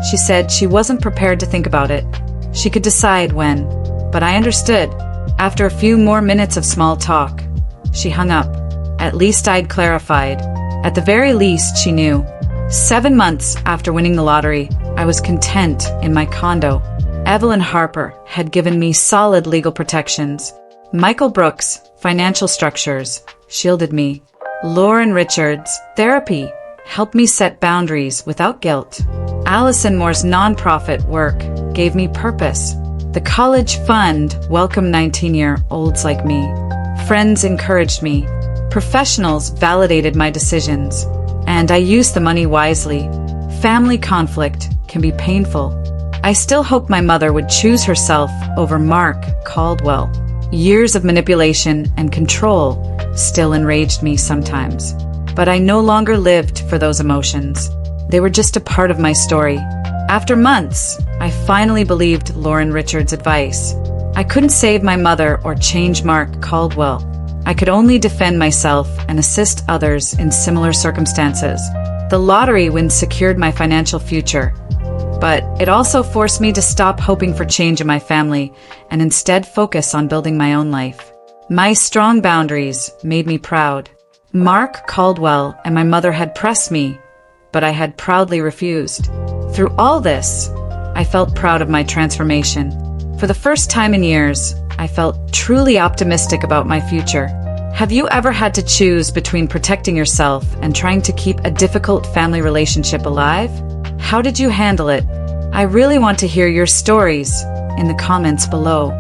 she said she wasn't prepared to think about it. She could decide when, but I understood. After a few more minutes of small talk, she hung up. At least I'd clarified. At the very least, she knew. 7 months after winning the lottery, I was content in my condo. Evelyn Harper had given me solid legal protections. Michael Brooks, financial structures, shielded me. Lauren Richards, therapy, helped me set boundaries without guilt. Allison Moore's nonprofit work gave me purpose. The college fund welcomed 19-year-olds like me. Friends encouraged me. Professionals validated my decisions. And I used the money wisely. Family conflict can be painful. I still hoped my mother would choose herself over Mark Caldwell. Years of manipulation and control still enraged me sometimes. But I no longer lived for those emotions. They were just a part of my story. After months, I finally believed Lauren Richards' advice. I couldn't save my mother or change Mark Caldwell. I could only defend myself and assist others in similar circumstances. The lottery win secured my financial future, but it also forced me to stop hoping for change in my family and instead focus on building my own life. My strong boundaries made me proud. Mark Caldwell and my mother had pressed me, but I had proudly refused. Through all this, I felt proud of my transformation. For For the first time in years, I felt truly optimistic about my future. Have you ever had to choose between protecting yourself and trying to keep a difficult family relationship alive? How did you handle it? I really want to hear your stories in the comments below.